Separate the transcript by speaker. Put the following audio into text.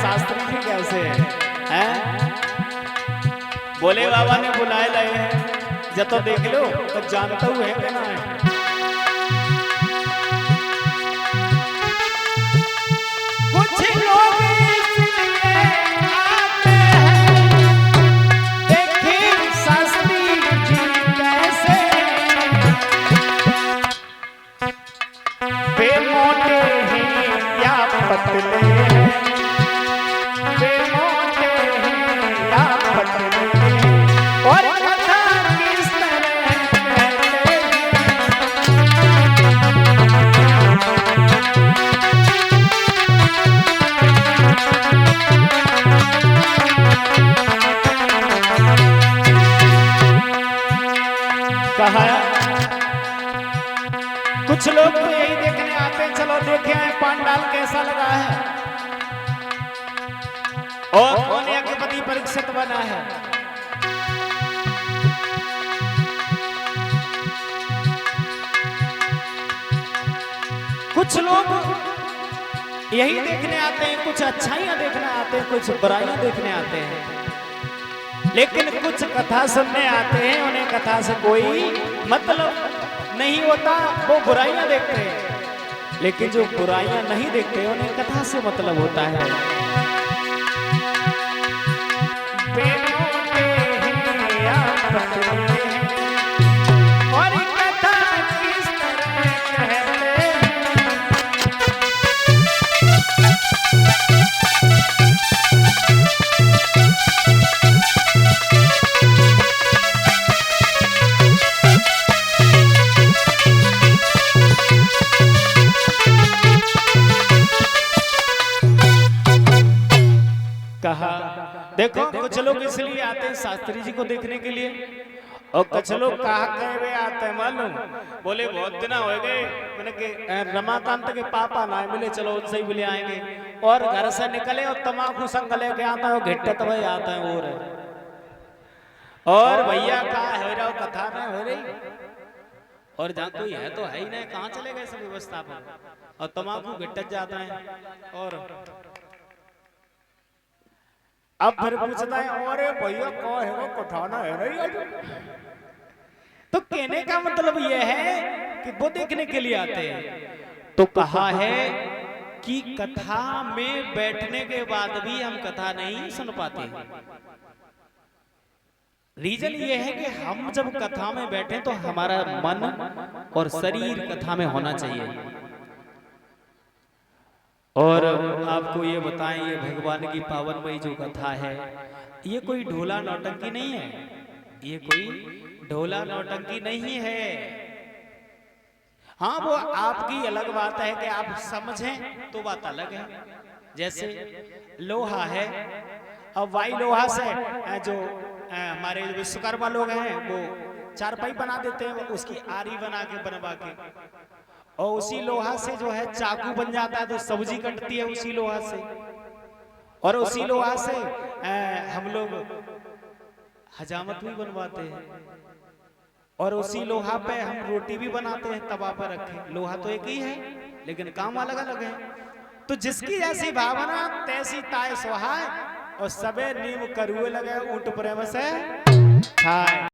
Speaker 1: शास्त्री जी कैसे हैं? बोले बाबा ने बुलाए लाए जब तो देख लो तो जानता हूँ है क्या ना है। कुछ लोग इसलिए आते हैं देखिए शास्त्री जी कैसे वे मोटे हैं या पतले हैं, वे मोटे हैं या पतले हैं, और कथा किस तरह कहते हैं। कहा कुछ लोग तो यही देखने आते हैं, चलो देखे हैं पंडाल कैसा लगा है और कौन यज्ञपति परीक्षित बना है। कुछ लोग यही देखने आते हैं, कुछ अच्छाइयां देखने आते हैं, कुछ बुराइयां देखने आते हैं, लेकिन कुछ कथा सुनने आते हैं, उन्हें कथा से कोई मतलब नहीं होता, वो बुराइयां देखते हैं, लेकिन जो बुराइयां नहीं देखते उन्हें कथा से मतलब होता है। और कथा किस तरह कहते हैं। कहा देखो कुछ लोग इसलिए आते हैं शास्त्री जी को देखने के लिए, और कुछ लोग कहा कहे आते हैं मालूम, बोले बहुत दिन हो गए मैंने कि रमाकांत के पापा ना मिले, चलो उनसे ही मिले आएंगे, और घर से निकले और तमाकू संग लेके आता है, घिट्टे तो वही आता है और भैया कहा हो रहा कथा में हो रही, और जहाँ कोई है तो है ही नहीं, कहाँ चले गए सब व्यवस्थापन, और तमाकू घिट्ट जाता है। और अब फिर पूछता है और भैया कौन है वो कठाना है रही। तो कहने का मतलब यह है कि वो देखने के लिए आते हैं। तो कहा है कि कथा में बैठने के बाद भी हम कथा नहीं सुन पाते। रीजन ये है कि हम जब कथा में बैठे तो हमारा मन और शरीर कथा में होना चाहिए। और आपको ये बताएं, ये भगवान की पावनमयी जो कथा है, ये कोई ढोला नौटंकी नहीं है, ये कोई ढोला नौटंकी नहीं है। हाँ वो आपकी अलग बात है कि आप समझें तो बात अलग है। जैसे लोहा है, अब वाई लोहा से जो हमारे विश्वकर्मा लोग हैं वो चारपाई बना देते हैं, उसकी आरी बना के बनवा के, और उसी लोहा से जो है चाकू बन जाता है, तो सब्जी कटती है उसी लोहा से, और उसी लोहा से हम लोग हजामत भी बनवाते हैं, और उसी लोहा पे हम रोटी भी बनाते हैं, तवा पर रखे। लोहा तो एक ही है लेकिन काम अलग अलग है। तो जिसकी जैसी भावना तैसी ताय सुहाय, और सबे नीम करुए लगे ऊट प्रेम से खाए।